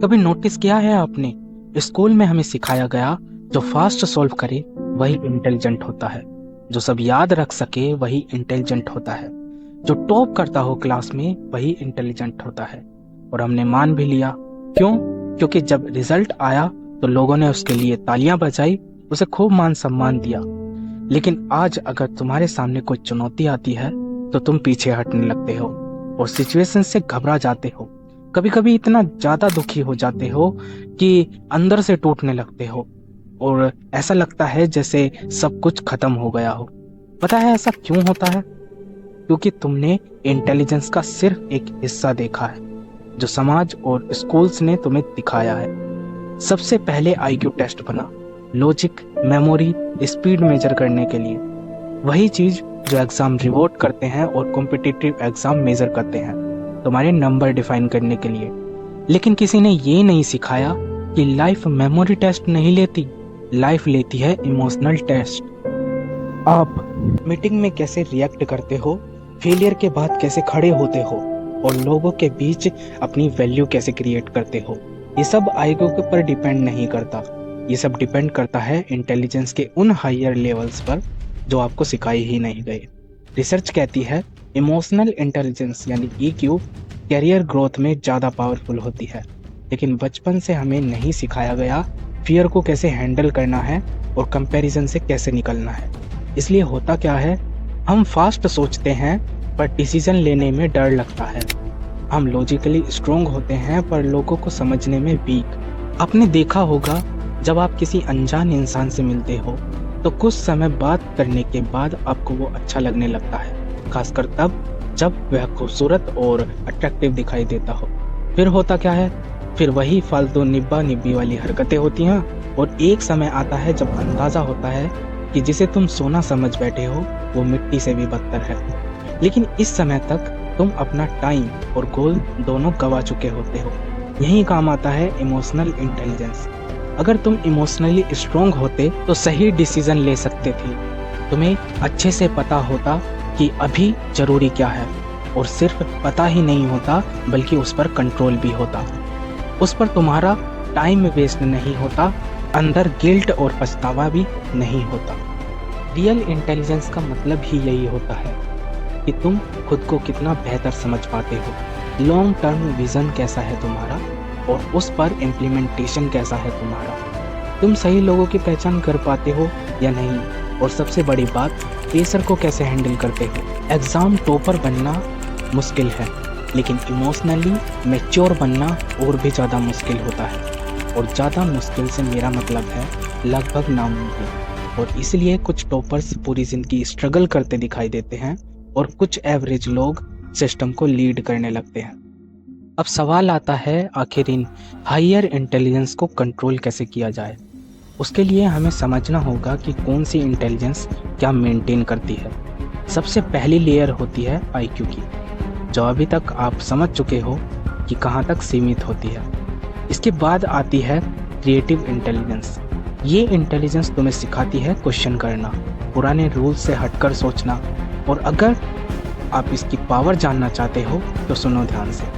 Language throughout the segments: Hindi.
कभी नोटिस किया है आपने, स्कूल में हमें सिखाया गया जो फास्ट सॉल्व करे वही इंटेलिजेंट होता है, जो सब याद रख सके वही इंटेलिजेंट होता है, जो टॉप करता हो क्लास में वही इंटेलिजेंट होता है। और हमने मान भी लिया। क्यों? क्योंकि जब रिजल्ट आया तो लोगों ने उसके लिए तालियां बजाई, उसे खूब मान सम्मान दिया। लेकिन आज अगर तुम्हारे सामने कोई चुनौती आती है तो तुम पीछे हटने लगते हो और सिचुएशन से घबरा जाते हो। कभी कभी इतना ज्यादा दुखी हो जाते हो कि अंदर से टूटने लगते हो और ऐसा लगता है जैसे सब कुछ खत्म हो गया हो। पता है ऐसा क्यों होता है? क्योंकि तुमने इंटेलिजेंस का सिर्फ एक हिस्सा देखा है जो समाज और स्कूल्स ने तुम्हें दिखाया है। सबसे पहले आईक्यू टेस्ट बना, लॉजिक, मेमोरी, स्पीड मेजर करने के लिए। वही चीज जो एग्जाम रिवॉर्ड करते हैं और कॉम्पिटिटिव एग्जाम मेजर करते हैं तुम्हारे नंबर डिफाइन करने के लिए। लेकिन किसी ने ये नहीं सिखाया कि लाइफ मेमोरी टेस्ट नहीं लेती, लाइफ लेती है इमोशनल टेस्ट। आप मीटिंग में कैसे रिएक्ट करते हो, फेलियर के बाद कैसे खड़े होते हो और लोगों के बीच अपनी वैल्यू कैसे क्रिएट करते हो, ये सब आईक्यू के ऊपर डिपेंड नहीं करता। ये सब डिपेंड करता है इंटेलिजेंस के उन हायर लेवल्स पर जो आपको सिखाए ही नहीं गए। रिसर्च कहती है इमोशनल इंटेलिजेंस यानी ईक्यू कैरियर ग्रोथ में ज़्यादा पावरफुल होती है। लेकिन बचपन से हमें नहीं सिखाया गया फियर को कैसे हैंडल करना है और कंपैरिजन से कैसे निकलना है। इसलिए होता क्या है, हम फास्ट सोचते हैं पर डिसीजन लेने में डर लगता है। हम लॉजिकली स्ट्रोंग होते हैं पर लोगों को समझने में वीक। आपने देखा होगा जब आप किसी अनजान इंसान से मिलते हो तो कुछ समय बात करने के बाद आपको वो अच्छा लगने लगता है, खासकर तब जब वह खूबसूरत और अट्रैक्टिव दिखाई देता हो। फिर होता क्या है, फिर वही फालतू निब्बा निब्बी वाली हरकतें होती हैं और एक समय आता है जब अंदाजा होता है कि जिसे तुम सोना समझ बैठे हो वो मिट्टी से भी बदतर है। लेकिन इस समय तक तुम अपना टाइम और गोल दोनों गवा चुके होते हो। यही काम आता है इमोशनल इंटेलिजेंस। अगर तुम इमोशनली स्ट्रोंग होते तो सही डिसीजन ले सकते थे। तुम्हें अच्छे से पता होता कि अभी जरूरी क्या है, और सिर्फ पता ही नहीं होता बल्कि उस पर कंट्रोल भी होता। उस पर तुम्हारा टाइम वेस्ट नहीं होता, अंदर गिल्ट और पछतावा भी नहीं होता। रियल इंटेलिजेंस का मतलब ही यही होता है कि तुम खुद को कितना बेहतर समझ पाते हो, लॉन्ग टर्म विजन कैसा है तुम्हारा और उस पर इम्प्लीमेंटेशन कैसा है तुम्हारा। तुम सही लोगों की पहचान कर पाते हो या नहीं, और सबसे बड़ी बात, प्रेशर को कैसे हैंडल करते हो। एग्जाम टॉपर बनना मुश्किल है, लेकिन इमोशनली मैच्योर बनना और भी ज़्यादा मुश्किल होता है। और ज़्यादा मुश्किल से मेरा मतलब है लगभग नामुमकिन। और इसलिए कुछ टॉपर्स पूरी ज़िंदगी स्ट्रगल करते दिखाई देते हैं और कुछ एवरेज लोग सिस्टम को लीड करने लगते हैं। अब सवाल आता है, आखिर इन हायर इंटेलिजेंस को कंट्रोल कैसे किया जाए। उसके लिए हमें समझना होगा कि कौन सी इंटेलिजेंस क्या मेंटेन करती है। सबसे पहली लेयर होती है आईक्यू की, जो अभी तक आप समझ चुके हो कि कहाँ तक सीमित होती है। इसके बाद आती है क्रिएटिव इंटेलिजेंस। ये इंटेलिजेंस तुम्हें सिखाती है क्वेश्चन करना, पुराने रूल से हटकर सोचना। और अगर आप इसकी पावर जानना चाहते हो तो सुनो ध्यान से।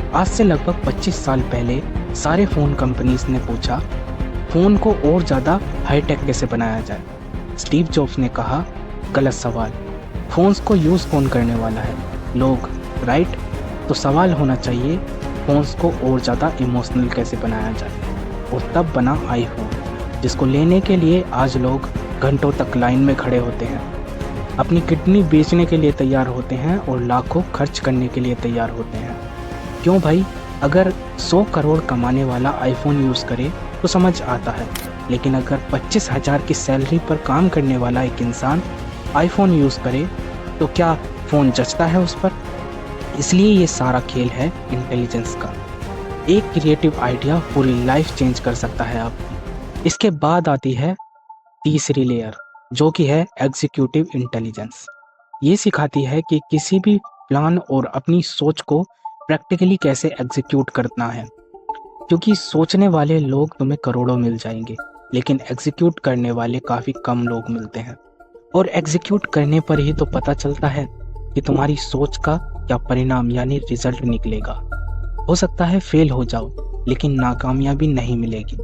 आज से लगभग 25 साल पहले सारे फ़ोन कंपनीज ने पूछा फ़ोन को और ज़्यादा हाईटेक कैसे बनाया जाए। स्टीव जॉब्स ने कहा, गलत सवाल, फ़ोन्स को यूज़ कौन करने वाला है, लोग, राइट। तो सवाल होना चाहिए फ़ोन्स को और ज़्यादा इमोशनल कैसे बनाया जाए। और तब बना आईफोन, जिसको लेने के लिए आज लोग घंटों तक लाइन में खड़े होते हैं, अपनी किडनी बेचने के लिए तैयार होते हैं और लाखों खर्च करने के लिए तैयार होते हैं। क्यों भाई? अगर 100 करोड़ कमाने वाला आईफोन यूज़ करे तो समझ आता है, लेकिन अगर 25,000 की सैलरी पर काम करने वाला एक इंसान आईफोन यूज़ करे तो क्या फ़ोन जचता है उस पर? इसलिए ये सारा खेल है इंटेलिजेंस का। एक क्रिएटिव आइडिया पूरी लाइफ चेंज कर सकता है आपकी। इसके बाद आती है तीसरी लेयर, जो कि है एग्जीक्यूटिव इंटेलिजेंस। ये सिखाती है कि किसी भी प्लान और अपनी सोच को प्रैक्टिकली कैसे एग्जीक्यूट करना है। क्योंकि सोचने वाले लोग तुम्हें करोड़ों मिल जाएंगे, लेकिन एग्जीक्यूट करने वाले काफ़ी कम लोग मिलते हैं। और एग्जीक्यूट करने पर ही तो पता चलता है कि तुम्हारी सोच का क्या परिणाम यानी रिजल्ट निकलेगा। हो सकता है फेल हो जाओ, लेकिन नाकामयाबी नहीं मिलेगी।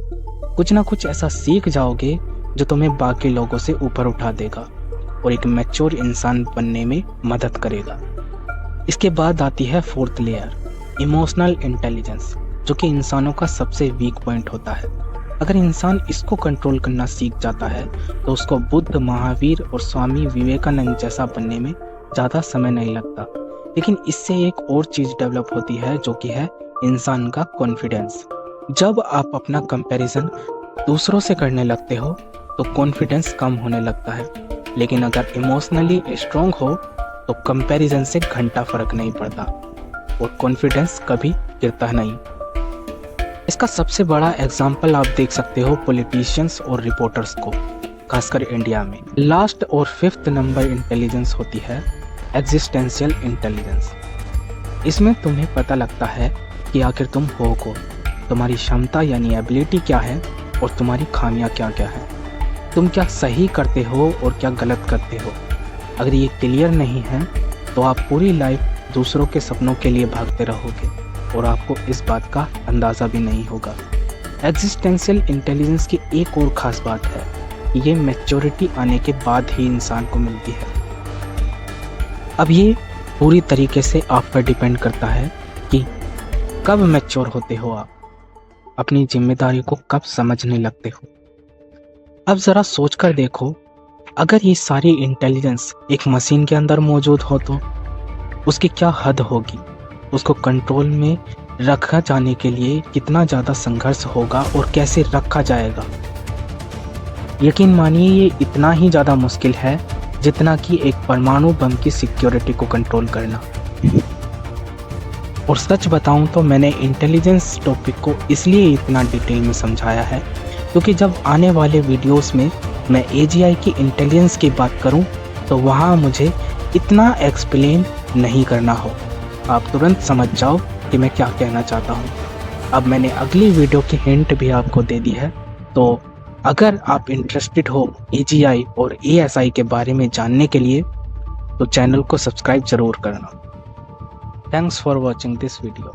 कुछ ना कुछ ऐसा सीख जाओगे जो तुम्हें बाकी लोगों से ऊपर उठा देगा और एक मैच्योर इंसान बनने में मदद करेगा। इसके बाद आती है फोर्थ लेयर, इमोशनल इंटेलिजेंस, जो कि इंसानों का सबसे वीक पॉइंट होता है। अगर इंसान इसको कंट्रोल करना सीख जाता है तो उसको बुद्ध, महावीर और स्वामी विवेकानंद जैसा बनने में ज़्यादा समय नहीं लगता। लेकिन इससे एक और चीज़ डेवलप होती है जो कि है इंसान का कॉन्फिडेंस। जब आप अपना कंपैरिजन दूसरों से करने लगते हो तो कॉन्फिडेंस कम होने लगता है, लेकिन अगर इमोशनली स्ट्रांग हो तो कंपैरिजन से घंटा फर्क नहीं पड़ता और कॉन्फिडेंस कभी गिरता नहीं। इसका सबसे बड़ा एग्जाम्पल आप देख सकते हो पॉलिटिशियंस और रिपोर्टर्स को, खासकर इंडिया में। लास्ट और फिफ्थ नंबर इंटेलिजेंस होती है एग्जिस्टेंशियल इंटेलिजेंस। इसमें तुम्हें पता लगता है कि आखिर तुम हो कौन, तुम्हारी क्षमता यानी एबिलिटी क्या है और तुम्हारी खामियां क्या क्या है, तुम क्या सही करते हो और क्या गलत करते हो। अगर ये क्लियर नहीं है तो आप पूरी लाइफ दूसरों के सपनों के लिए भागते रहोगे और आपको इस बात का अंदाज़ा भी नहीं होगा। एग्जिस्टेंशियल इंटेलिजेंस की एक और ख़ास बात है, ये मैच्योरिटी आने के बाद ही इंसान को मिलती है। अब ये पूरी तरीके से आप पर डिपेंड करता है कि कब मैच्योर होते हो आप, अपनी जिम्मेदारी को कब समझने लगते हो। अब ज़रा सोच कर देखो, अगर ये सारी इंटेलिजेंस एक मशीन के अंदर मौजूद हो तो उसकी क्या हद होगी, उसको कंट्रोल में रखा जाने के लिए कितना ज़्यादा संघर्ष होगा और कैसे रखा जाएगा। यकीन मानिए ये इतना ही ज़्यादा मुश्किल है जितना कि एक परमाणु बम की सिक्योरिटी को कंट्रोल करना। और सच बताऊं तो मैंने इंटेलिजेंस टॉपिक को इसलिए इतना डिटेल में समझाया है क्योंकि जब आने वाले वीडियोस में मैं AGI की इंटेलिजेंस की बात करूं तो वहां मुझे इतना एक्सप्लेन नहीं करना हो, आप तुरंत समझ जाओ कि मैं क्या कहना चाहता हूं। अब मैंने अगली वीडियो की हिंट भी आपको दे दी है, तो अगर आप इंटरेस्टेड हो AGI और ASI के बारे में जानने के लिए तो चैनल को सब्सक्राइब जरूर करना। Thanks for watching this video.